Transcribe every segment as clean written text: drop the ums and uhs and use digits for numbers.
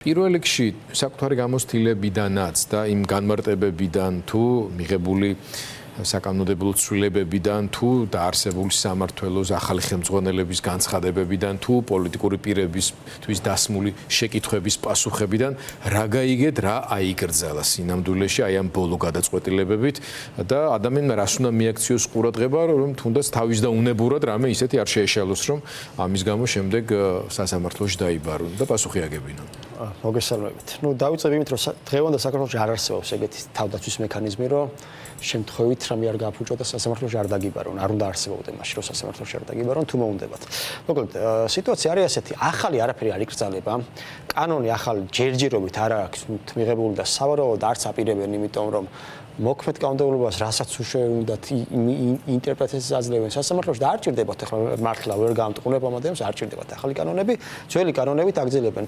პირველ რიგში საკუთარი გამოცდილებიდანაც და იმ განმარტებებიდან თუ მიღებული საკანონმდებლო ცვლილებებიდან თუ დაარსებული სამმართველოს ახალი ხელმძღვანელების განცხადებებიდან თუ პოლიტიკური პირებისთვის დასმული შეკითხვების პასუხებიდან რა გაიგეთ, რა აიგრძალა სინამდვილეში აი ამ ბოლო გადაწყვეტილებებით და ადამიანმა რას უნდა მიაქციოს ყურადღება, რომ თუნდაც თავის და უნებურად რამე ისეთი არ შეეშალოს, რომ ამის გამო შემდეგ სასამართლოში დაიბარონ და პასუხი აგებინონ. მოგესალმებით. დავიწყებ იმით, რომ დღევანდელ საქართველოში არ არსებობს ეგეთი თავდაცვის მექანიზმი, რომ შემთხვევით რამე არ გააფუჭო და სასამართლოში არ დაგიბარონ, არ უნდა არსებობდეს მაშინ, რომ სასამართლოში არ დაგიბარონ, თუ მოუნდებათ. მოკლედ, სიტუაცია არის ასეთი, ახალი არაფერი არ იკრძალება. კანონი ახალი ჯერჯერობით არ აქვს მიღებული და სავარაუდოდ არც აპირებენ, იმიტომ რომ მოქმედ კანონმდებლობას რასაც უშედეგოდ ინტერპრეტაციას აძლევენ სასამართლოში და არ ჭირდებათ ახლა მართლა ვერ გამტყუნებ ამ ადამიანს არ ჭირდებათ ახალი კანონები, ძველი კანონებით აგრძელებენ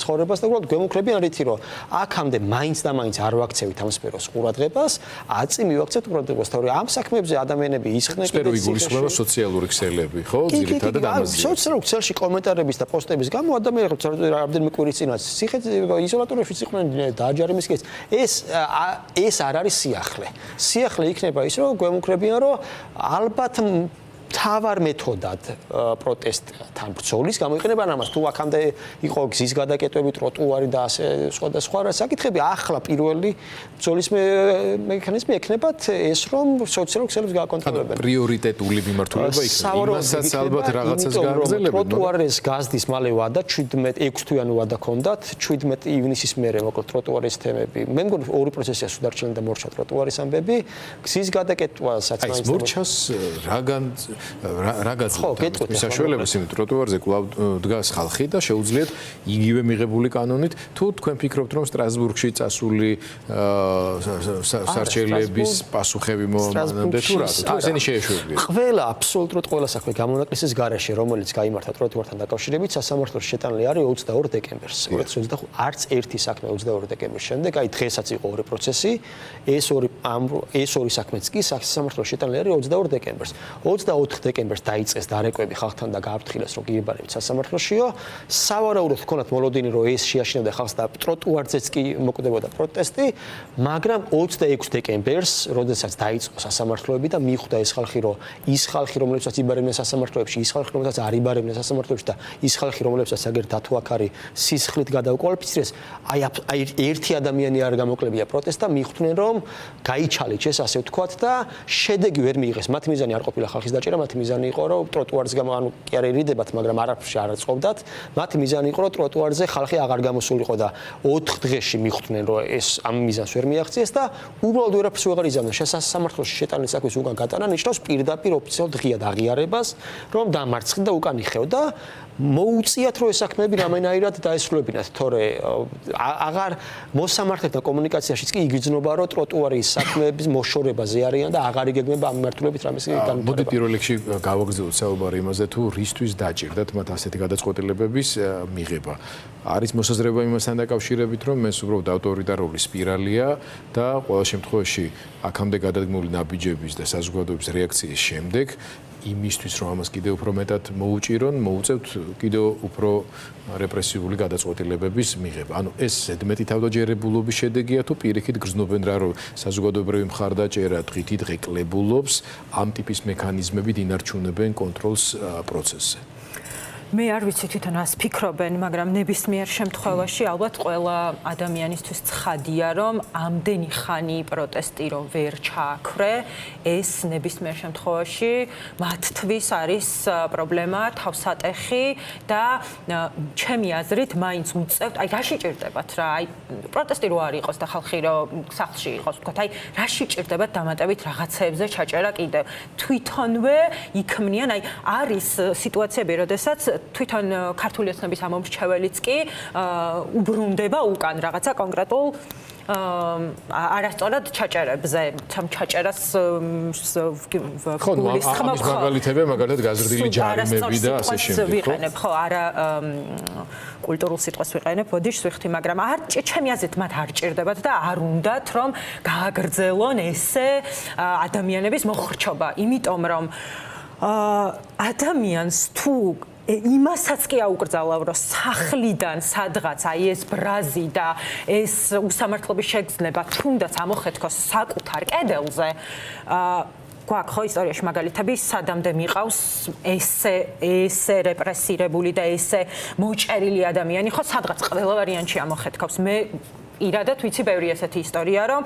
ცხოვრებას და უბრალოდ გვემუქრებიან რითი რომ აქამდე მაინც და მაინც არ ვაქცევით ამ სფეროს ყურადღებას, აწი მივაქცევთ ყურადღებას, თორე ამ საქმეებზე ადამიანები ისხდნენ სფერო იგულისხმება სოციალური ქსელები, ხო? ძირითადად ამაზე. სოციალურ ქსელში კომენტარების და პოსტების გამო ადამიანები რამდენიმე კვირის წინაც სიხეთ იზოლატორებში იყვნენ დააჯარიმის კეს. ეს არ არის სიახლე იქნება ის, რომ გვემუქრებიან, რომ ალბათ თავარ მეთოდად პროტესტთან ბრძოლის გამოიყენებენ ამას. თუ აქამდე იყო გზის გადაკეტვები, ტროტუარი და ასე სხვა საკითხები, ახლა პირველი ბრძოლის მექანიზმი ექნებათ ეს, რომ სოციალურ ქსელებს გააკონტროლებენ. პრიორიტეტული მიმართულება იქნება. იმასაც ალბათ რაღაცას გააგრძელებენ. ტროტუარის გაზდის მალე ვადა 6 თვიანი ვადა ჰქონდათ, 17 ივნისის მერე მოკლედ ტროტუარის თემები. მე მგონი ორი პროცესია სუდარჩენილი და მორჩა ტროტუარის ამბები. გზის გადაკეტვასაც მაინც მორჩას რა გაძლევთ ის საშუალებას იმ ტროტუარზე კვლავ დგას ხალხი და შეუძლიათ იგივე მიღებული კანონით თუ თქვენ ფიქრობთ რომ სტრასბურგში წასული სარჩელების პასუხები მომანამდე თუ რა თუ ესენი შეეშვებიან ყველა აბსოლუტურად ყველა საქმე გამონაკლისის გარეშე რომელიც გაიმართა ტროტუართან დაკავშირებით სასამართლოში შეტანილი არის 22 დეკემბერს 2025 არც ერთი საქმე 22 დეკემბრის შემდეგ აი დღესაც იყო ორი პროცესი ეს ორი საქმეც კი სასამართლოში შეტანილი არის 22 დეკემბერს 24 დეკემბერს დაიწყეს დარეკვები ხალხთან და გააფრთხილეს რომ გიიბარებთ სასამართლოშიო. სავარაუდოდ ჰქონდათ მოლოდინი რომ ეს შეაშინებდა ხალხს და ტროტუარზეც კი მოკვდებოდა პროტესტი, მაგრამ 26 დეკემბერს, როდესაც დაიწყო სასამართლოები და მიხვდა ეს ხალხი რომ ის ხალხი რომლებსაც იბარებდნენ სასამართლოებში, ის ხალხი რომელსაც არ იბარებდნენ სასამართლოებში და ის ხალხი რომლებსაც აგერ დათო აქ არის სისხლით გადაუკვალიფიცირეს, აი ერთი ადამიანი არ გამოკლებია პროტესტს და მიხვდნენ რომ გაიჩალეთ ეს ასე ვთქვათ და შედეგი ვერ მიიღეს. მათ მიზანი არ ყოფილა ხალხის დაჭერა, მათი მიზანი იყო რომ ტროტუარის გამო ანუ კი არ ერიდებათ, მაგრამ არაფერში არ აწყობდათ. მათი მიზანი იყო რომ ტროტუარზე ხალხი აღარ გამოსულიყო და 4 დღეში მიხვდნენ რომ ეს ამ მიზანს ვერ მიაღწიეს და უბრალოდ ვერაფერს ვეღარ იზამდნენ. სასამართლოში შეტანილი საქმის უკან გატანა ნიშნავს პირდაპირ ოფიციალურ ღიად აღიარებას, რომ დამარცხდა და უკან იხევ და მოუწიათ რომ ეს საქმეები რამენაირად დაესრულებინათ, თორე აღარ მოსამართლეთა კომუნიკაციაშიც კი იგრძნობა რომ ტროტუარის საქმეების მოშორებაზე არიან და აღარ იგეგმება ამ მიმართულებით რამეს განვითარება. მოდი პირველ რიგში გავაგრძელოთ საუბარი იმაზე თუ რისთვის დაჭირდათ მათ ასეთი გადაწყვეტილებების მიღება. არის მოსაზრება იმასთან დაკავშირებით რომ ეს უბრალოდ ავტორიტარული სპირალია და ყოველ შემთხვევაში აქამდე გადადგმული ნაბიჯების და საზოგადოების რეაქციის შემდეგ იმისთვის რომ ამას კიდევ უფრო მეტად მოუჭირონ, მოუწევთ კიდევ უფრო რეპრესიული გადაწყვეტილებების მიღება. ანუ ეს ზედმეტი თავდაჯერებულობის შედეგია თუ პირიქით გრძნობენ რა რომ საზოგადოებრივი მხარდაჭერა დღითი დღე კლებულობს, ამ ტიპის მექანიზმებით ინარჩუნებენ კონტროლს პროცესზე. მე არ ვიცი თვითონ ას ფიქრობენ, მაგრამ ნებისმიერ შემთხვევაში ალბათ ყველა ადამიანისთვის ცხადია, რომ ამდენი ხანი პროტესტი რომ ვერ ჩააქრე, ეს ნებისმიერ შემთხვევაში მათთვის არის პრობლემა, თავსატეხი და ჩემი აზრით მაინც უწევთ, აი რაში ჭირდებათ რა, აი პროტესტი რო არ იყოს და ხალხი რო სახლში იყოს, ვთქვათ, აი რაში ჭირდებათ დამატებით რაღაცეებზე ჩაჭერა კიდევ. თვითონვე იქმნიან, აი არის სიტუაციები, როდესაც თვითონ ქართული ოცნების ამომრჩეველიც კი უბრუნდება უკან რაღაცა კონკრეტულ არასწორად ჩაჭერებზე, თამ ჩაჭერას გულის ხმა ხო მაგალითებია მაგალითად გაზრდილი ჯარიმები და ასე შემდეგ. ვიყენებ ხო არა კულტურულ სიტყვას ვიყენებ, ბოდიშს ვიხდი, მაგრამ არ ჩემი აზრით მათ არ ჭირდებათ და არ უნდათ რომ გააგრძელონ ესე ადამიანების მოხრჩობა, იმიტომ რომ ადამიანს თუ იმასაც კი აუკრძალა, რომ სახლიდან სადღაც აი ეს ბრაზი და ეს უსამართლობის შეგრძნება თუნდაც ამოხეთქოს საკუთარ კედელზე, გვაქვს ხო ისტორიაში მაგალითები, სადამდე მიყავს ესე რეპრესირებული და ესე მოჭერილი ადამიანი, ხო სადღაც ყველა ვარიანტში ამოხეთქავს. მე ირადად ვიცი ბევრი ესეთი ისტორია, რომ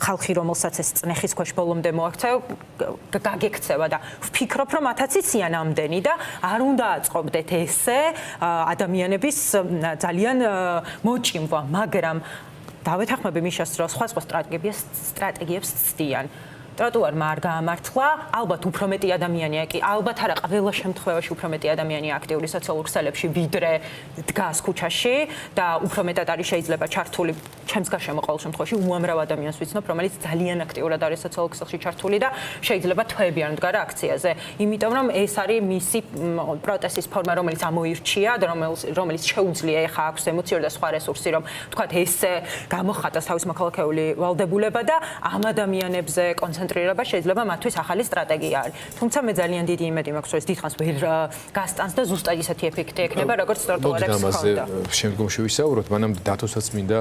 ხალხი რომელსაც ეს წნეხის ქვეშ ბოლომდე მოაქცევ, გაგექცევა და ვფიქრობ, რომ მათაც იციან ამდენი და არ უნდა აწყობდეთ ესე ადამიანების ძალიან მოჭიმვა, მაგრამ დავეთანხმები მიშას, რომ სხვა სტრატეგიებს ცდიან. ტროტუარმა არ გაამართლა, ალბათ უფრო მეტი ადამიანია კი, ალბათ არა ყველა შემთხვევაში უფრო მეტი ადამიანია აქტიური სოციალურ ქსელებში, ვიდრე დგას ქუჩაში და უფრო მეტად არის შეიძლება ჩართული ჩემს გარშემო ყოველ შემთხვევაში უამრავ ადამიანს ვიცნობ, რომელიც ძალიან აქტიურად არის სოციალურ ქსელში ჩართული და შეიძლება თვეები არ მდგარა აქციაზე. იმიტომ რომ ეს არის მისი პროტესტის ფორმა, რომელიც ამოირჩია და რომელიც შეუძლია ეხა აქვს ემოციური და სხვა რესურსი, რომ თქვათ ესე გამოხატოს თავის მოქალაქეული ვალდებულება და ამ ადამიანებზე კონცენტრირება შეიძლება მათთვის ახალი სტრატეგია არის. თუმცა მე ძალიან დიდი იმედი მაქვს, რომ ეს დიდხანს ვერ გასტანს და ზუსტად ისეთი ეფექტი ექნება, როგორც ტროტუარებს ჰქონდა. შემდგომში ვისაუბროთ, მანამდე დათოსაც მინდა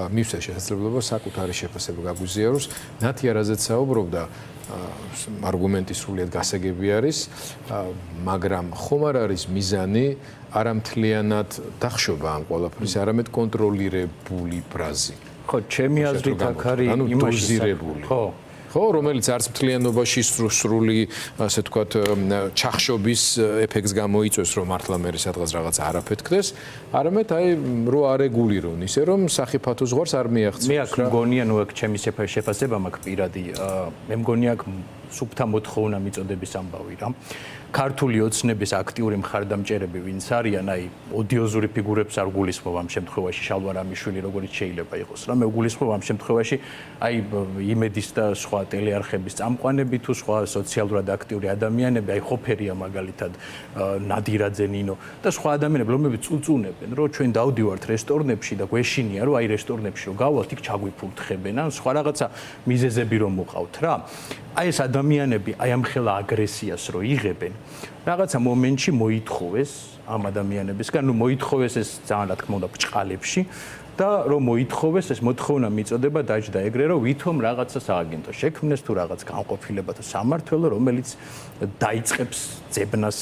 მივსვა შესაძლებლობა საკუთარი შეფასება გაგვიზიაროს. ნათი არაზეც საუბრობდა, არგუმენტი სრულიად გასაგები არის, მაგრამ ხომ არ არის მიზანი არამთლიანად დახშობა ამ ყველაფრის, არამედ კონტროლირებული ბრაზი. ხო, ჩემი აზრით აქ არის იმაში ხო, რომელიც არც მთლიანობაში სრული, ასე ვთქვათ, ჩახშობის ეფექტს გამოიწვევს, რომ მართლა მე სადღაც რაღაც არაფეთქდეს, არამედ აი რო არეგულირონ, ისე რომ სახიფათო ზღვარს არ მიაღწევს. მე აქ მგონია, ნუ აქ ჩემი შეფასება მაქვს პირადი, მე მგონია აქ სუფთა მოთხოვნა მიწოდების ამბავი რა. ქართული ოცნების აქტიური მხარდამჭერები ვინც არიან, აი ოდიოზური ფიგურებს არ გულისხმობ ამ შემთხვევაში შალვა რამიშვილი როგორც შეიძლება იყოს რა. მე გულისხმობ ამ შემთხვევაში აი იმედის და სხვა ტელეარხების წამყვანები თუ სხვა სოციალურად აქტიური ადამიანები, აი ხოფერია მაგალითად, ნადირაძე ნინო და სხვა ადამიანები, რომლებიც წუწუნებენ, რომ ჩვენ დავდივართ რესტორნებში და გვეშინია, რომ აი რესტორნებში რომ გავალთ, იქ ჩაგვიფურთხებენ, ან სხვა რაღაცა მიზეზები რომ მოყავთ რა. აი ეს ადამიანები აი ამ ხელა აგრესიას რო იღებენ, რაღაცა მომენტში მოითხოვეს ამ ადამიანებისგან, ნუ მოითხოვეს ეს ძალიან რა თქმა უნდა ბჭყალებში და რომ მოითხოვეს ეს მოთხოვნა მიწოდება დაჯდა ეგრე რომ ვითომ რაღაცა სააგენტო შექმნეს თუ რაღაც განყოფილება თუ სამმართველო, რომელიც დაიწყებს ძებნას,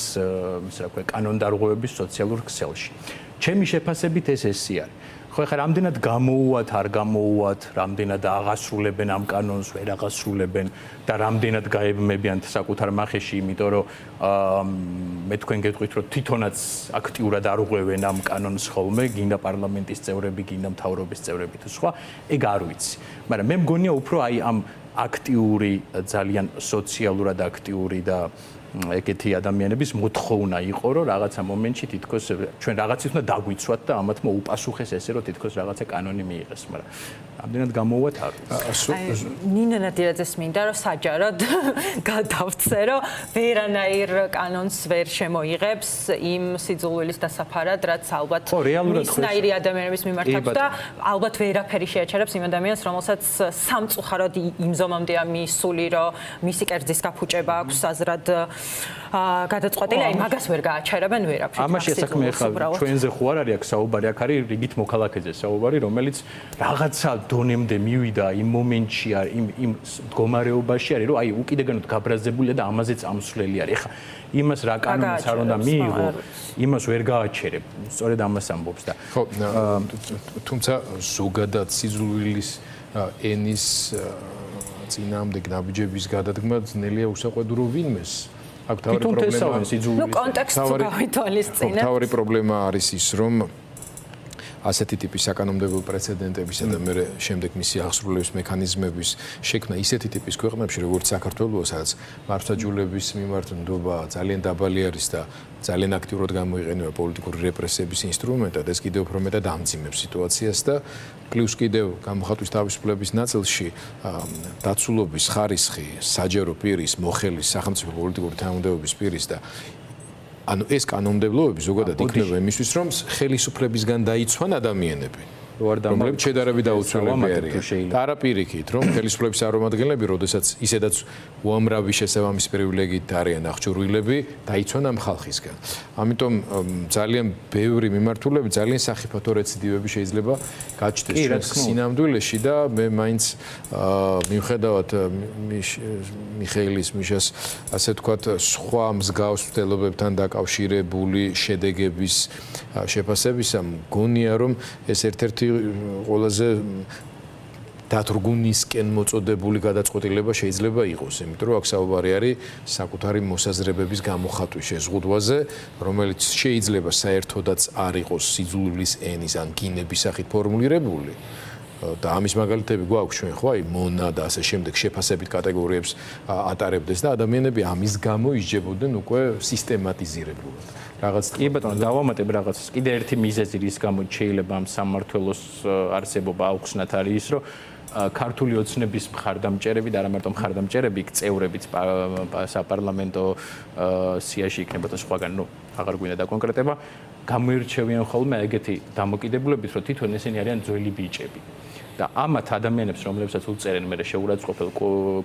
ის რა ქვია, კანონდარღვევების სოციალურ ქსელში. ჩემი შეფასებით ეს ესე არის. ხო, ხა რამდენად გამოუვათ, არ გამოუვათ, რამდენად აღასრულებენ ამ კანონს, ვერ აღასრულებენ და რამდენად გაებმებიან საკუთარ მახეში, იმიტომ რომ მე თქვენ გეტყვით, რომ თვითონაც აქტიურად არ უღვევენ ამ კანონს ხოლმე, გინდა პარლამენტის წევრები, გინდა მთავრობის წევრები თუ სხვა, ეგ არ ვიცი. მაგრამ მე მგონია უფრო აი ამ აქტიური, ძალიან სოციალურად აქტიური და ეგეთი ადამიანების მოთხოვნა იყო, რომ რაღაცა მომენტში თითქოს ჩვენ რაღაცის უნდა დაგვიცვათ და ამათ მოუპასუხეს ესე, რომ თითქოს რაღაცა კანონი მიიღეს, მაგრამ ამდენად გამოვუვათ არ ვიცი. ნინა ნადირაძეს მინდა, რომ საჯაროდ გადავწე, რომ ვერანაირ კანონს ვერ შემოიღებს იმ სიძულვილის დასაფარად, რაც ალბათ მისნაირი ადამიანების მიმართ აქვს და ალბათ ვერაფერი შეაჩერებს იმ ადამიანს, რომელსაც სამწუხაროდ იმ ზომამდე მისული, რომ მისი კერძის გაფუჭება აქვს აზრად გადაწყვეტილი, აი მაგას ვერ გააჩერებენ ვერაფრით. ამაში საქმე ხარ, ჩვენზე ხო არ არის აქ საუბარი, აქ არის რიგით მოქალაქეზე საუბარი, რომელიც რაღაცა დონემდე მივიდა იმ მომენტში, იმ მდგომარეობაში არის, რომ აი უკიდეგანოდ გაბრაზებულია და ამაზე წამსვლელი არის. ეხა იმას რა კანონიც არ უნდა მიიღო, იმას ვერ გააჩერებ. სწორედ ამას ამბობს და ხო, თუმცა ზოგადად სიძულვილის ენის წინააღმდეგ ნაბიჯების გადადგმა ძნელია უსაყვედურო ვინმეს. აქ თავი პრობლემა ნუ კონტექსტს გავითვალისწინებთ. თავი პრობლემა არის ის, რომ ასეთი ტიპის საკანონმდებლო პრეცედენტებისა და მე შემდეგ მისი აღსრულების მექანიზმების შექმნა ისეთი ტიპის ქვეყნებში, როგორც საქართველოს, სადაც მართლმსაჯულების მიმართ ნდობა ძალიან დაბალი არის და ძალიან აქტიურად გამოიყენება პოლიტიკური რეპრესიების ინსტრუმენტად, ეს კიდევ უფრო მეტად ამძიმებს სიტუაციას და პლუს კიდევ გამოხატვის თავისუფლების ნაწილში დაცულობის ხარისხი, საჯარო პირის, მოხელის, სახელმწიფო პოლიტიკური თანამდებობის პირის და ანუ ეს კანონმდებლობები ზოგადად იქნება იმისთვის, რომ ხელისუფლებისგან დაიცვან ადამიანები. რომლებიც შედარებით დაუცველები არიან. და არა პირიქით, რომ ხელისუფლების წარმომადგენლები, როდესაც ისედაც უამრავი შესაბამის პრივილეგიით არიან აღჭურვილები, დაიცვან ამ ხალხისგან. ამიტომ ძალიან ბევრი მიმართულები, ძალიან სახიფათო რეციდივები შეიძლება გაჩნდეს ჩვენს სინამდვილეში და მე მაინც მიუხედავად მიხეილის მიშას ასე ვთქვათ სხვა მსგავს მცდელობებთან დაკავშირებული შედეგების შეფასებისა მგონია რომ ეს ერთ-ერთი ყველაზე დათრგუნისკენ მოწოდებული გადაწყვეტილება შეიძლება იყოს, იმიტომ რომ აქ საუბარი არის საკუთარი მოსაზრებების გამოხატვის შეზღუდვაზე, რომელიც შეიძლება საერთოდაც არ იყოს სიძულვილის ენის ან გინების სახით ფორმულირებული. და ამის მაგალითები გვაქვს ჩვენ ხო აი მონა და ასე შემდეგ შეფასებით კატეგორიებს ატარებდეს და ადამიანები ამის გამო ისჯებოდნენ უკვე სისტემატიზირებულად. რაღაც კი ბატონო, დავამატებ რაღაცას. კიდე ერთი მიზეზი რის გამო შეიძლება ამ სამმართველოს არსებობა აუხსნათ არის ის, რომ ქართული ოცნების მხარდამჭერები და არა მარტო მხარდამჭერები, წევრებიც საპარლამენტო სიაში იქნებოდა სხვაგან, ნუ აღარ გვინდა დაკონკრეტება, გამოირჩევიან ხოლმე ეგეთი დამოკიდებულებით, რომ თვითონ ესენი არიან ძველი ბიჭები. და ამათ ადამიანებს, რომლებსაც უწერენ მე შეურაცხყოფელ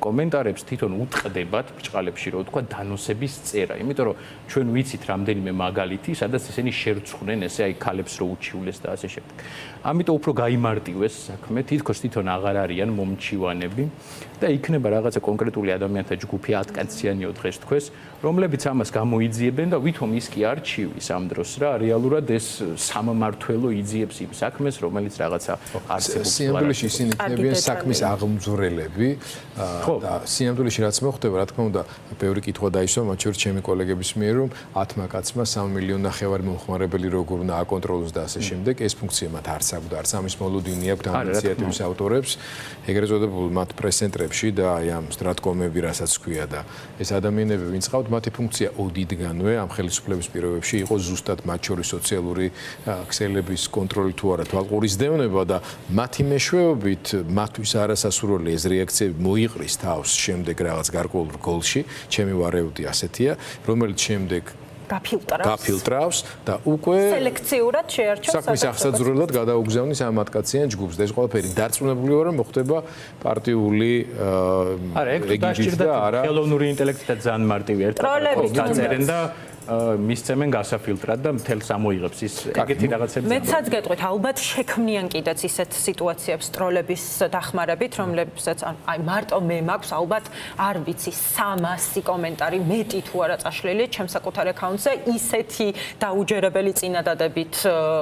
კომენტარებს, თვითონ უტყდებათ ბრჭყალებში, რომ თქვა დანოსების წერა. იმიტომ რომ ჩვენ ვიცით რამდენიმე მაგალითი, სადაც ესენი შერცხვნენ ესე აი ქალებს რო უჩივლეს და ასე შემდეგ. ამიტომ უფრო გაიმარტივეს საქმე, თითქოს თვითონ აღარ არიან მომჩივანები და იქნება რაღაცა კონკრეტული ადამიანთა ჯგუფი 10 კაციანიო დღეს თქვეს, რომლებიც ამას გამოიძიებენ და ვითომ ის კი არჩივის ამ დროს რა, რეალურად ეს სამმართველო იძიებს იმ საქმეს, რომელიც რაღაცა არსებობს. სინამდვილეში ისინი იქნებიან საქმის აღმძვრელები და სინამდვილეში რაც მოხდება, რა თქმა უნდა, ბევრი კითხვა დაისვა, მათ შორის ჩემი კოლეგების მიერ, რომ 10 კაცმა 3 მილიონი ნახევარი მომხმარებელი როგორ უნდა აკონტროლოს და ასე შემდეგ, ეს ფუნქცია მათ არც აქვს და არც ამის მოლოდინი აქვს ამ ინიციატივის ავტორებს, ეგრეთ წოდებულ მათ პრეს-ცენტრებში და აი ამ სტრატკომები, რასაც ქვია და ეს ადამიანები, ვინც ყავთ, მათი ფუნქცია ოდითგანვე ამ ხელისუფლების პირობებში იყო ზუსტად მათ შორის სოციალური ქსელების კონტროლი თუ არა თვალყურისდევნება და მათი მეშვეობით მათთვის არასასურველი ეს რეაქციები მოიყრის თავს შემდეგ რაღაც გარკვეულ რგოლში, ჩემი ვარეუდი ასეთია, რომელიც შემდეგ გაფილტრავს და უკვე სელექციურად შეარჩევს საქმის აღსაძვრელად გადაუგზავნის ამ ათკაციან ჯგუფს და ეს ყველაფერი დარწმუნებული ვარ, რომ მოხდება პარტიული რეგისტრით და არა ხელოვნური ინტელექტით ძალიან მარტივი ერთად დაწერენ და მისცემენ გასაფილტრად და მთელს ამოიღებს ის ეგეთი რაღაცები. მეცაც გეტყვით, ალბათ შექმნიან კიდეც ისეთ სიტუაციებს ტროლების დახმარებით, რომლებსაც აი მარტო მე მაქვს, ალბათ არ ვიცი 300 კომენტარი მეტი თუ არა წაშლილი ჩემს საკუთარ აკაუნტზე, ისეთი დაუჯერებელი წინადადებით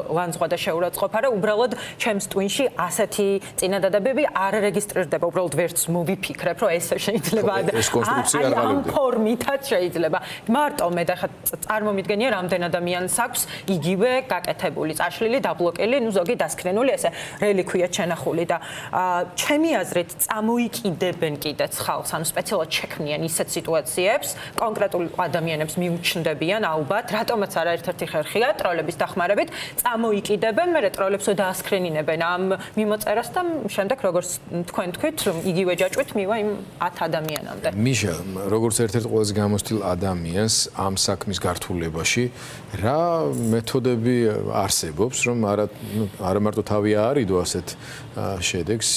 ლანძღვა და შეურაცხყოფა, რომ უბრალოდ ჩემს ტვინში ასეთი წინადადებები არ რეგისტრირდება, უბრალოდ ვერც მოვიფიქრებ, რომ ესე შეიძლება ეს კონსტრუქცია არ ამ ფორმითაც შეიძლება. მარტო მე და წარმომიდგენია რამდენ ადამიანს აქვს იგივე გაკეთებული, წაშლილი, დაბლოკილი, ნუ ზოგი დასკრენული ესე რელიქვიად შენახული და ჩემი აზრით წამოიკიდებენ კიდეც ხალხს, ანუ სპეციალურად შექმნიან ისეთ სიტუაციებს, კონკრეტულ ადამიანებს მიუჩნდებიან ალბათ, რატომაც არა ერთ-ერთი ხერხია ტროლების დახმარებით, წამოიკიდებენ, მე ტროლებსო დაასკრენინებენ ამ მიმოწერას და შემდეგ როგორც თქვენ თქვით, იგივე ჯაჭვით მივა იმ 10 ადამიანამდე. მიშა, როგორც ერთ-ერთ ყველაზე გამოცდილ ადამიანს ამ საქმის გართულებაში რა მეთოდები არსებობს, რომ არა მარტო თავი აარიდო ასეთ შედეგს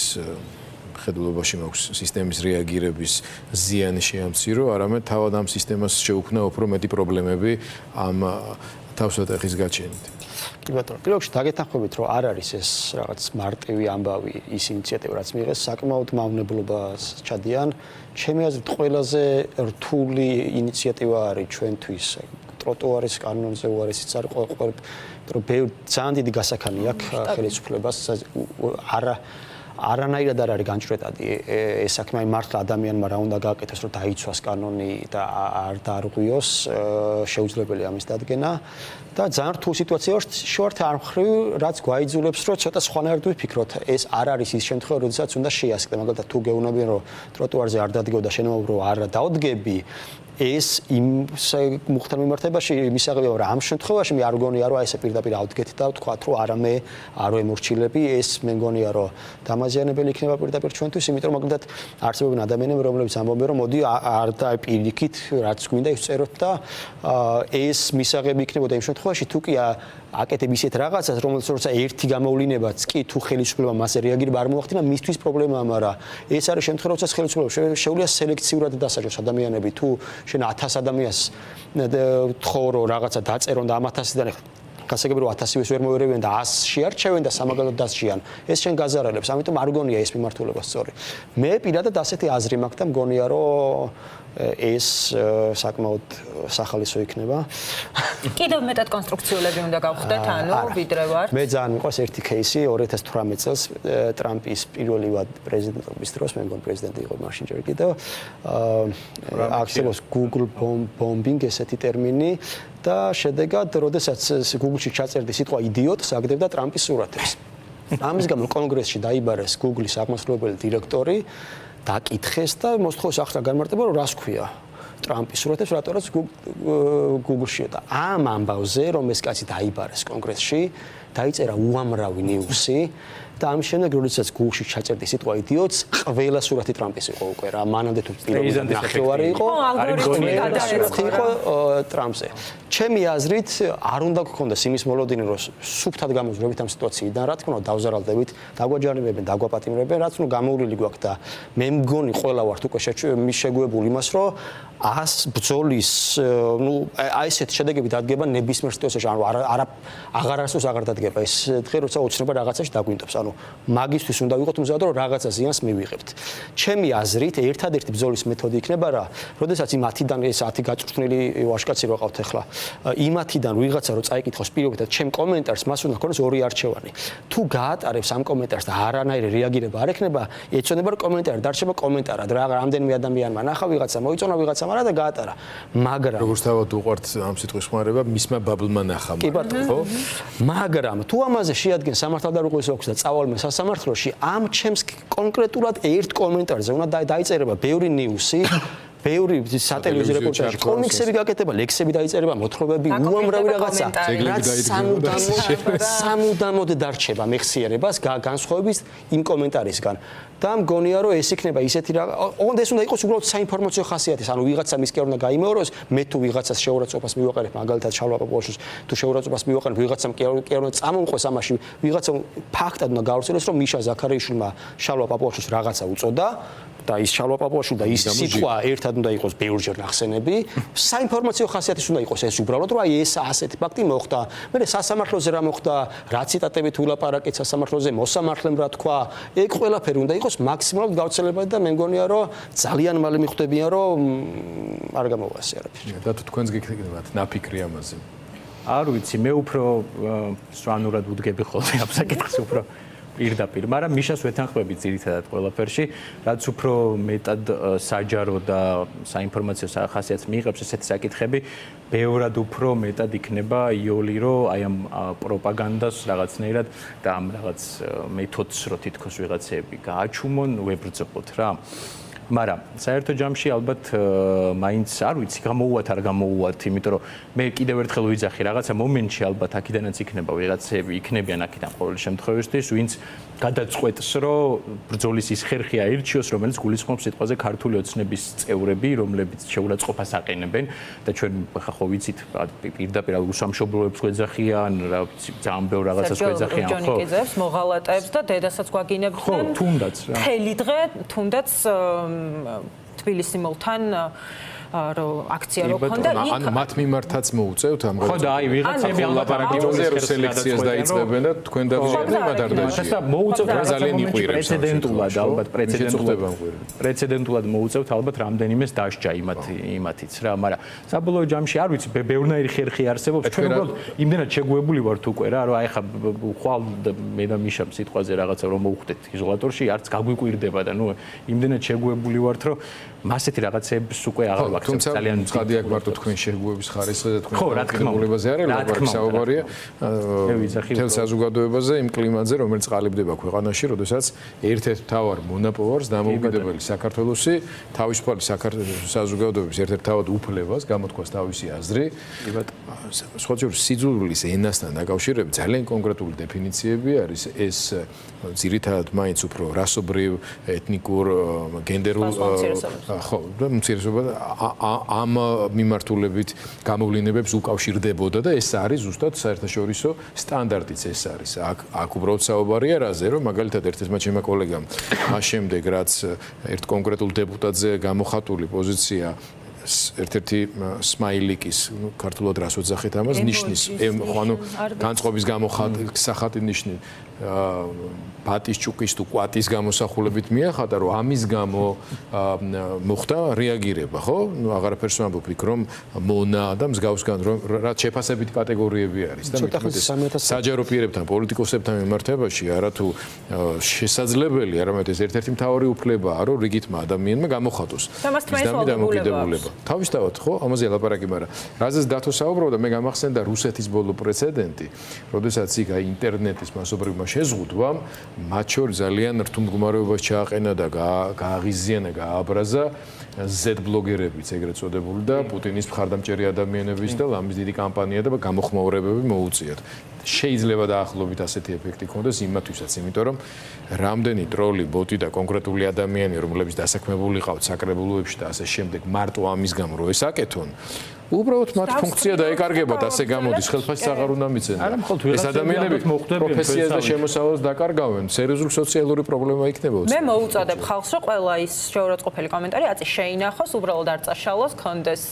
ხედულობაში მაქვს სისტემის რეაგირების ზიანი შეამცირო, არამედ თავად ამ სისტემას შეუქმნა უფრო მეტი პრობლემები ამ თავსატეხის გაჩენით. კი ბატონო, პირველში დაგეთანხმებით, რომ არ არის ეს რაღაც მარტივი ამბავი ის ინიციატივა, რაც მიიღეს, საკმაოდ მავნებლობას ჩადიან. ჩემი აზრით, ყველაზე რთული ინიციატივა არის ჩვენთვის ტროტუარის კანონზე უარესიც არის ყოველ, რომ ძალიან დიდი გასაქანი აქვს ხელისუფლებას, არანაირად არ არის განჭრეტადი ეს საქმე, მართლა ადამიანმა რა უნდა გააკეთოს, რომ დაიცვას კანონი და არ დაარღვიოს, შეუძლებელია ამის დადგენა და ძალიან რთული სიტუაცია შევართ ამ ხრივ, რაც გვაიძულებს, რომ ცოტა სხვანაირად ვიფიქროთ, ეს არ არის ის შემთხვევა, როდესაც უნდა შეასკდე, მაგალითად თუ გეუბნებიან, რომ ტროტუარზე არ დადგო და შენობა რო არ დაუდგები, ეს იმ მუხთან მიმართებაში მისაღებია, რომ ამ შემთხვევაში მე არ მგონია, რომ აი ესე პირდაპირ ავდგეთ და ვთქვათ, რომ არა მე არ ვემორჩილები, ეს მე მგონია, რომ დამაზი დაზიანებელი იქნება პირდაპირ ჩვენთვის, იმიტომ რომ მაგალითად არსებობენ ადამიანები, რომლებიც ამბობენ, რომ მოდი არ და პირიქით რაც გვინდა ის წეროთ და ეს მისაღები იქნებოდა იმ შემთხვევაში თუ კი აკეთებ ისეთ რაღაცას, რომელიც როცა ერთი გამოვლინებაც კი თუ ხელისუფლება მასზე რეაგირება არ მოახდინა, მისთვის პრობლემაა, მაგრამ ეს არის შემთხვევა, როცა ხელისუფლება შეუძლია სელექციურად დასაჯოს ადამიანები, თუ შენ 1000 ადამიანს თხოვრო რაღაცა დაწერონ და ამ 1000-დან გასაგებია 1000-ს ვერ მოერევიან და 100 შეარჩევენ და სამაგალოდ დასჯიან. ეს შენ გაზარალებს, ამიტომ არ გონია ეს მიმართულება სწორი. მე პირადად ასეთი აზრი მაქვს და მგონია რომ ეს საკმაოდ სახალისო იქნება. კიდევ მეტად კონსტრუქციულები უნდა გავხდეთ, ანუ ვიდრე ვარ. მე ძალიან მიყვარს ერთი кейსი 2018 წელს ტრამპის პირველი პრეზიდენტობის დროს, მე მგონი პრეზიდენტი იყო მაშინ ჯერ კიდევ. არსებობს Google bombing ესეთი ტერმინი და შედეგად, როდესაც Google-ში ჩაწერდი სიტყვა იდიოტს, აგდებდა ტრამპის სურათებს. ამის გამო კონგრესში დაიბარეს Google-ის აღმასრულებელი დირექტორი დაკითხეს და მოსთხოვს ახლა განმარტება რომ რას ქვია ტრამპის სურათებს რატომაც Google-ში და ამ ამბავზე რომ ეს კაცი დაიბარეს კონგრესში დაიწერა უამრავი ნიუსი და ამის შემდეგ როდესაც Google-ში ჩაწერდი სიტყვა იდიოტს ყველა სურათი ტრამპის იყო უკვე რა მანამდე თუ პირობითი ნახევარი იყო იყო ტრამპზე ჩემი აზრით არ უნდა გქონდეს იმის მოლოდინი რომ სუფთად გამოძვრებით ამ სიტუაციიდან რა თქმა უნდა დავზარალდებით დაგვაჯანმრებენ დაგვაპატიმრებენ რაც ნუ გამოვლილი გვაქვს და მე მგონი ყველა ვართ უკვე შეგვებული იმას რომ 100 ბრძოლის ნუ აი ესეთი შედეგები დადგება ნებისმიერ სიტუაციაში ანუ აღარ არსოს აღარ დადგება ეს დღე როცა ოცნება რაღაცაში დაგვინდობს ანუ მაგისთვის უნდა ვიყოთ მზად რომ რაღაცა ზიანს მივიღებთ ჩემი აზრით ერთადერთი ბრძოლის მეთოდი იქნება რა როდესაც იმ 10-დან ეს 10 გაწვრთნილი ვაშკაცი რო ყავთ ახლა იმათიდან ვიღაცა რო წაიკითხოს პირობითად ჩემ კომენტარს მას უნდა ქონდეს ორი არჩევანი თუ გაატარებს ამ კომენტარს და არანაირი რეაგირება არ ექნება ეცოდება რომ კომენტარი დარჩება კომენტარად რა რამდენიმე ადამიანმა ნახა ვიღაცა მოიწონა ვიღაცა არა და გაატარა მაგრამ როგორც თავად უყვართ ამ სიტყვის ხმარება მისმა ბაბლმა ნახა კი ბატონო მაგრამ თუ ამაზე შეადგენს სამართალდამცავი ოქს და წავალმე სასამართლოში ამ ჩემს კონკრეტულად ერთ კომენტარზე უნდა დაიწერება ბევრი ნიუსი ბევრი სატელევიზიო რეპორტაჟი, კომიქსები გაკეთება, ლექსები დაიწერება, მოთხრობები, უამრავი რაღაცა. რაც სამუდამოდ დარჩება მეხსიერებას განსხვავების იმ კომენტარისგან. და მგონია რომ ეს იქნება ისეთი რა, ოღონდ ეს უნდა იყოს უბრალოდ საინფორმაციო ხასიათის, ანუ ვიღაცა მისკენ უნდა გაიმეოროს, მე თუ ვიღაცას შეურაცხყოფას მივაყენებ, მაგალითად შალვა პაპუაშვილს თუ შეურაცხყოფას მივაყენებ, ვიღაცამ კი არ უნდა წამომყვეს ამაში, ვიღაცა ფაქტად უნდა გავრცელოს, რომ მიშა ზაქარიშვილმა შალვა პაპუაშვილს რაღაცა უწოდა და ის შალვა პაპუაშვილი და ის სიტყვა ერთად უნდა იყოს ბევრჯერ ნახსენები. საინფორმაციო ხასიათის უნდა იყოს ეს უბრალოდ, რომ აი ეს ასეთი ფაქტი მოხდა. მე სასამართლოზე რა მოხდა, რა ციტატებით ვილაპარაკეთ სასამართლოზე, მოსამართლემ რა თქვა, ეგ ყველაფერი უნდა იყოს მაქსიმალურად გავრცელებული და მე მგონია, რომ ძალიან მალე მიხვდებიან, რომ არ გამოვასე არაფერი. და თუ თქვენს გიქნებათ ნაფიქრი ამაზე. არ ვიცი, მე უფრო სვანურად ვუდგები ხოლმე ამ საკითხს უფრო პირდაპირ, მაგრამ მიშას ვეთანხმები ძირითადად ყველაფერში, რაც უფრო მეტად საჯარო და საინფორმაციო ხასიათს მიიღებს ესეთი საკითხები, ბევრად უფრო მეტად იქნება იოლი, რომ აი ამ პროპაგანდას რაღაცნაირად და ამ რაღაც მეთოდს რო თითქოს ვიღაცები გააჩუმონ, ვებრძოლოთ რა. მაგრამ საერთო ჯამში ალბათ მაინც არ ვიცი გამოუვათ არ გამოუვათ, იმიტომ რომ მე კიდევ ერთხელ ვიძახი რაღაცა მომენტში ალბათ აქიდანაც იქნება ვიღაცები იქნებიან აქიდან ყოველ შემთხვევისთვის, ვინც გადაწყვეტს, რომ ბრძოლის ის ხერხი აირჩიოს, რომელიც გულისხმობს სიტყვაზე ქართული ოცნების წევრები, რომლებიც შეურაცხყოფას აყენებენ და ჩვენ ხა ხო ვიცით პირდაპირ უსამშობლოებს გვეძახიან, რა ვიცი ძალიან ბევრ რაღაცას გვეძახიან, ხო? ჯონიკიძებს, მოღალატეებს და დედასაც გვაგინებდნენ. ხო, თუნდაც რა. მთელი დღე თუნდაც თბილისი მოლთან რომ აქცია რო ქონდა ანუ მათ მიმართაც მოუწევთ ამ ხო და აი ვიღაცები ლაპარაკობენ რომ სელექციას დაიწყებენ და თქვენ დავიწყებთ მადარდაში და მოუწევთ ძალიან იყურებს პრეცედენტულად ალბათ პრეცედენტულად მოუწევთ ალბათ რამდენიმეს დასჯა იმათიც რა მაგრამ საბოლოო ჯამში არ ვიცი ბევრნაირი ხერხი არსებობს ჩვენ უბრალოდ იმდენად შეგუებული ვართ უკვე რა რომ აი ხა ხვალ მე და მიშამ სიტყვაზე რაღაცა რომ მოვხვდეთ იზოლატორში არც გაგვიკვირდება და ნუ იმდენად შეგუებული ვართ რომ მასეთი რაღაცებს უკვე აღარ ახსენებ ძალიან ცხადი აქ მარტო თქვენ შეგუების ხარისხზე და თქვენ განმარტებაზე არ არის საუბარია თელ საზოგადოებაზე იმ კლიმატზე რომელიც ყალიბდება ქვეყანაში, როდესაც ერთ-ერთ მთავარ მონოპოლარს დამოუკიდებელი საქართველოსი თავისუფალი საზოგადოების ერთ-ერთ თავად უფლებას გამოთქვას თავისი აზრი. სხვა შორის სიძულვილის ენასთან დაკავშირებით ძალიან კონკრეტული დეფინიციები არის ეს ძირითადად მაინც უფრო რასობრივ, ეთნიკურ, გენდერულ ხო, უმცირესობა ამ მიმართულებით გამოვლინებებს უკავშირდებოდა და ეს არის ზუსტად საერთაშორისო სტანდარტიც ეს არის. აქ უბრალოდ საუბარია რაზე, რომ მაგალითად ერთ-ერთმა ჩემმა კოლეგამ მას შემდეგ რაც ერთ კონკრეტულ დეპუტატზე გამოხატული პოზიცია ერთ-ერთი სმაილიკის, ქართულად რას ვეძახით ამას, ნიშნის, ანუ განწყობის გამოსახატი ნიშნი ბატის ჭუკის თუ კვატის გამოსახულებით მიახატა, რომ ამის გამო მოხდა რეაგირება, ხო? ნუ აღარაფერს ვამბობ იქ, რომ მონა და მსგავსგან რომ რაც შეფასებით კატეგორიები არის და საჯარო პირებთან, პოლიტიკოსებთან მიმართებაში არათუ შესაძლებელი, არამედ ეს ერთ-ერთი მთავარი უფლებაა, რომ რიგითმა ადამიანმა გამოხატოს დამოკიდებულება. თავისთავად, ხო? ამაზე ლაპარაკი, მაგრამ რაზეც დათო საუბრობდა, მე გამახსენდა რუსეთის ბოლო პრეცედენტი, როდესაც იქ ინტერნეტის მასობრივმა შეზღუდვამ მათ შორის ძალიან რთულ მდგომარეობაში ჩააყენა და გააღიზიანა, გაააბრაზა Z-ბლოგერებიც ეგრეთ წოდებული და პუტინის მხარდამჭერი ადამიანების და ლამის დიდი კამპანია და გამოხმაურებები მოუწიათ. შეიძლება დაახლოებით ასეთი ეფექტი ქონდეს იმათვისაც, იმიტომ რომ რამდენი ტროლი, ბოტი და კონკრეტული ადამიანი, რომლებიც დასაქმებული ყავთ საკრებულოებში და ასე შემდეგ, მარტო ამის გამო რო ესაკეთონ, უბრალოდ მათ ფუნქცია დაეკარგებათ, ასე გამოდის, ხელფასს აღარ უნდა მიცედნენ. ეს ადამიანები პროფესიას და შემოსავალს დაკარგავენ, სერიოზული სოციალური პრობლემა იქნებოდა. მე მოუწოდებ ხალხს, რომ ყველა ის შეურაცხყოფელი კომენტარი აწი შეინახოს, უბრალოდ არ წაშალოს, კონდეს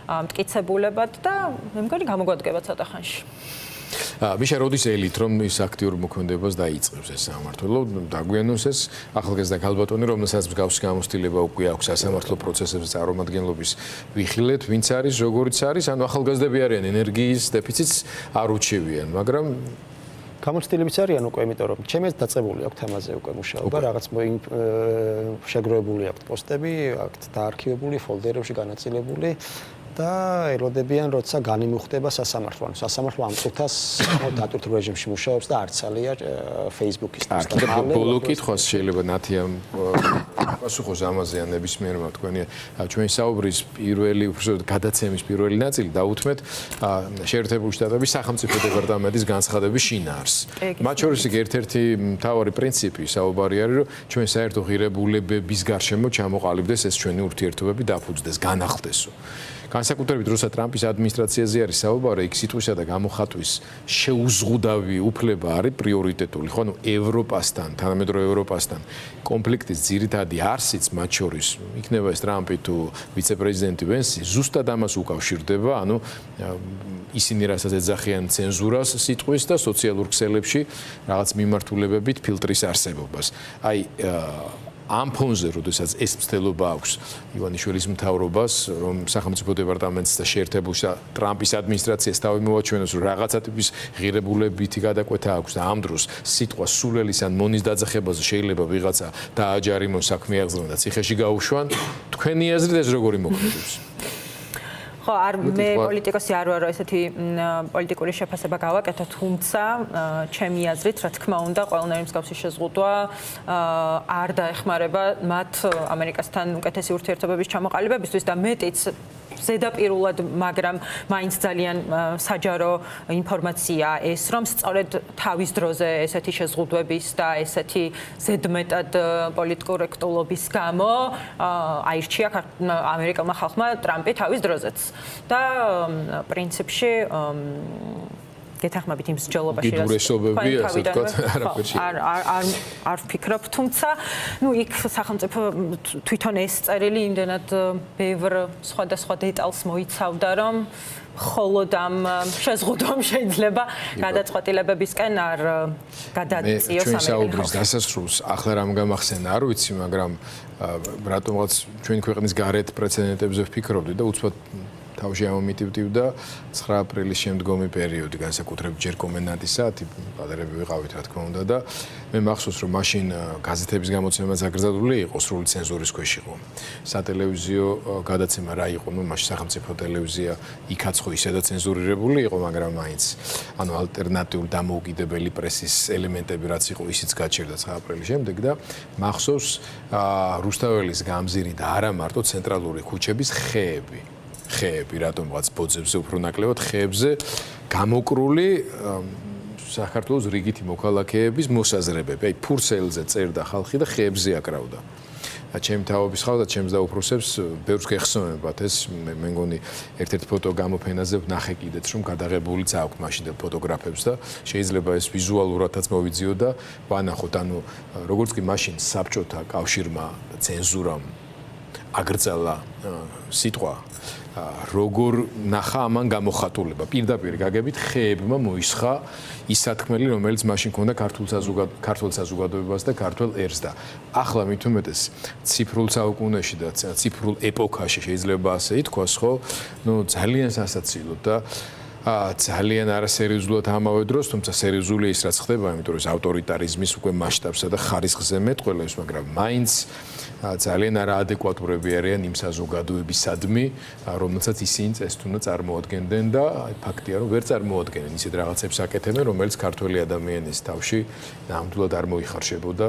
მტკიცებულებად და მე მგონი გამოგვადგება ცოტა ხანში. მიშა როდის ელით რომ ის აქტიურ მოქმედებას დაიწყებს ეს სამართლო დაგვიანოს ეს ახალგაზრდა ქალბატონი რომელსაც მსგავსი გამოცდილება უკვე აქვს სასამართლო პროცესებზე წარმომადგენლობის ვიხილეთ ვინც არის როგორიც არის ანუ ახალგაზრდები არიან ენერგიის დეფიციტს არ უჩევიან მაგრამ გამოცდილებიც არიან უკვე იმიტომ რომ ჩემს დაწყებული აქვს თემაზე უკვე მუშაობა რაღაც შეგროვებული აქვს პოსტები აქვს დაარქივებული ფოლდერებში განაწილებული და ელოდებიან როცა განიმუხტება სასამართლო. ანუ სასამართლო ამ წუთას დატვირთულ რეჟიმში მუშაობს და არც ალია Facebook-ის და ბოლო კითხვას შეიძლება ნათიამ პასუხოს ამაზე ან ნებისმიერმა თქვენი ჩვენი საუბრის პირველი უბრალოდ გადაცემის პირველი ნაწილი დაუთმეთ შეერთებული შტატების სახელმწიფო დეპარტამენტის განცხადების შინაარს. მათ შორის ერთ-ერთი მთავარი პრინციპი საუბარი არის რომ ჩვენ საერთო ღირებულებების გარშემო ჩამოყალიბდეს ეს ჩვენი ურთიერთობები დაფუძნდეს, განახლდესო. განსაკუთრებით როცა ტრამპის ადმინისტრაციაზე არის საუბარი, იქ სიტყვისა და გამოხატვის შეუზღუდავი უფლება არის პრიორიტეტული. ხო, ანუ ევროპასთან, თანამედროვე ევროპასთან კონფლიქტის ძირითადი არსიც მათ შორის, იქნება ეს ტრამპი თუ ვიცე-პრეზიდენტი ვენსი, ზუსტად ამას უკავშირდება, ანუ ისინი რასაც ეძახიან ცენზურას სიტყვის და სოციალურ ქსელებში რაღაც მიმართულებებით ფილტრის არსებობას. აი ამ ფონზე, როდესაც ეს მცდელობა აქვს ივანიშვილის მთავრობას, რომ სახელმწიფო დეპარტამენტს და შეერთებულ ტრამპის ადმინისტრაციას თავი მოაჩვენოს, რომ რაღაცა ტიპის ღირებულებითი გადაკვეთა აქვს და ამ დროს სიტყვა სულელის ან მონის დაძახებაზე შეიძლება ვიღაცა დააჯარიმონ, საქმე აღზრდონ და ციხეში გაუშვან, თქვენი აზრით ეს როგორი მოქმედებს? ხო, არ მე პოლიტიკოსი არ ვარო, ესეთი პოლიტიკური შეფასება გავაკეთე, თუმცა ჩემი აზრით, რა თქმა უნდა, ყველანაირი მსგავსი შეზღუდვა არ დაეხმარება მათ ამერიკასთან უკეთესი ურთიერთობების ჩამოყალიბებისთვის და მეტიც ზედაპირულად, მაგრამ მაინც ძალიან საჯარო ინფორმაცია ეს, რომ სწორედ თავის დროზე ესეთი შეზღუდვების და ესეთი ზედმეტად პოლიტკორექტულობის გამო აირჩია ამერიკელმა ხალხმა ტრამპი თავის დროზეც. და პრინციპში გეთახმებით იმ მსჯელობაში გიდურესობები ასე ვთქვათ არაფერში არ ვფიქრობ თუმცა ნუ იქ სახელმწიფო თვითონ ეს წერილი იმდენად ბევრ სხვადასხვა დეტალს მოიცავდა რომ მხოლოდ ამ შეზღუდვამ შეიძლება გადაწყვეტილებებისკენ არ გადაწიოს ამერიკელი ჩვენ საუბრის დასასრულს ახლა რამ გამახსენა არ ვიცი მაგრამ რატომღაც ჩვენი ქვეყნის გარეთ პრეცედენტებზე ვფიქრობდი და უცბად თავში ამომიტივტივდა 9 აპრილის შემდგომი პერიოდი, განსაკუთრებით ჯერ კომენდანტის საათი, პატარები ვიყავით რა თქმა უნდა და მე მახსოვს რომ მაშინ გაზეთების გამოცემაც აკრძალული იყო, სრული ცენზურის ქვეშ იყო. სატელევიზიო გადაცემა რა იყო, ну მაშინ სახელმწიფო ტელევიზია იქაც ხო ისედაც ცენზურირებული იყო, მაგრამ მაინც ანუ ალტერნატიული დამოუკიდებელი პრესის ელემენტები რაც იყო, ისიც გაჩერდა 9 აპრილის შემდეგ და მახსოვს რუსთაველის გამზირი და არა მარტო ცენტრალური ქუჩების ხეები, რატომღაც ბოძებზე უფრო ნაკლებად ხეებზე გამოკრული საქართველოს რიგითი მოქალაქეების მოსაზრებები. აი ფურცელზე წერდა ხალხი და ხეებზე აკრავდა. ჩემი თავობის ხალხს და ჩემს დაუფროსებს ბევრს გეხსოვებათ ეს მე მგონი ერთ-ერთ ფოტო გამოფენაზე ვნახე კიდეც რომ გადაღებულიც აქვს მაშინდელ ფოტოგრაფებს და შეიძლება ეს ვიზუალურადაც მოვიძიო და ვანახოთ ანუ როგორც კი მაშინ საბჭოთა კავშირმა ცენზურამ აგრძალა სიტყვა როგორ ნახა ამან გამოხატულება პირდაპირ გაგებით ხეებმა მოისხა ის სათქმელი რომელიც მაშინ ქონდა ქართულ საზოგადოებას და ქართულ ერს და ახლა მით უმეტეს ციფრულ საუკუნეში და ციფრულ ეპოქაში შეიძლება ასე ითქვას ხო ნუ ძალიან სასაცილო და ძალიან არასერიოზულად ამავე დროს თუმცა სერიოზულია ის რაც ხდება იმიტომ რომ ეს ავტორიტარიზმის უკვე მასშტაბსა და ხარისხზე მეტყველებს მაგრამ მაინც ძალიან არაადეკვატურები არიან იმ საზოგადოებისადმი, რომელსაც ისინი წესთუნა წარმოადგენდნენ და ფაქტია, რომ ვერ წარმოადგენენ ისეთ რაღაცებს აკეთებენ, რომელიც ქართველი ადამიანის თავში ნამდვილად არ მოიხარშებოდა,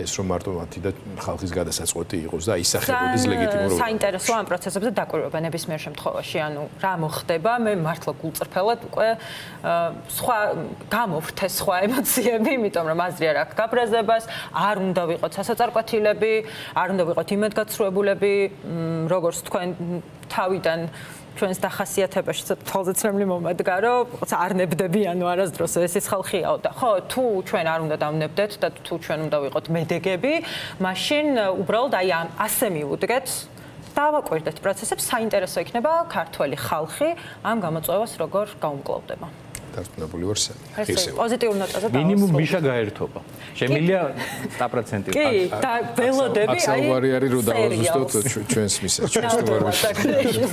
ეს რომ მარტო მათი და ხალხის გადასაწყვეტი იყოს და აისახებოდეს ლეგიტიმურობით. საინტერესოა ამ პროცესებზე დაკვირვება ნებისმიერ შემთხვევაში, ანუ რა მოხდება, მე მართლა გულწრფელად უკვე სხვა გამოვრთეს სხვა ემოციები, იმიტომ რომ აზრი არ აქვს გაბრაზებას, არ უნდა ვიყოთ სასაწარკვეთილები, არ უნდა ვიყოთ იმედგაცრუებულები, როგორც თქვენ თავიდან ჩვენს დახასიათებაში თვალზეცემლი მომადგა, რომ არ ნებდებიანო არასდროს ესეც ხალხიაო და ხო, თუ ჩვენ არ უნდა დავნებდეთ და თუ ჩვენ უნდა ვიყოთ მედეგები, მაშინ უბრალოდ აი ასე მივუდგეთ დავაკვირდეთ პროცესებს, საინტერესო იქნება ქართველი ხალხი ამ გამოწვევას როგორ გაუმკლავდება. დარწმუნებული ვარ პოზიტიურ ნოტაზე მინიმუმ მიშა გაერთობა. შემილია 100%. კი, და ველოდები აი საუბარი არის რომ დავაზუსტოთ ჩვენს მისას, ჩვენს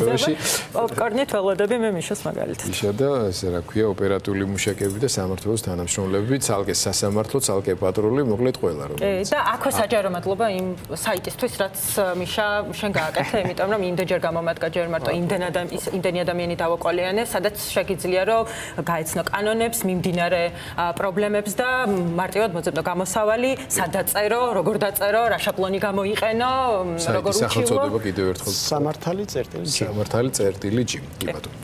თვარში. პოპკორნით ველოდები მე მიშას მაგალითად. მიშა და ესე რა ქვია, ოპერატიული მუშაკები და სამმართველოს თანამშრომლები, ცალკე სასამართლო, ცალკე პატრული, მოკლედ ყველა რომ. კი, და აქვე საჯარო მადლობა იმ საიტისთვის, რაც მიშა შენ გააკეთე, იმიტომ რომ იმდენჯერ გამომადგა ჯერ მარტო იმდენი ადამიანი დავაკვალიანე, სადაც შეგიძლია რომ გაეცნო კანონებს, მიმდინარე პრობლემებს და მარტივად მოძებნო გამოსავალი, სად დაწერო, როგორ დაწერო, რა შაბლონი გამოიყენო, როგორ უჩივო. სახელწოდება კიდევ ერთხელ. სამართალი წერტილი ჯი. სამართალი წერტილი ჯი. კი ბატონო.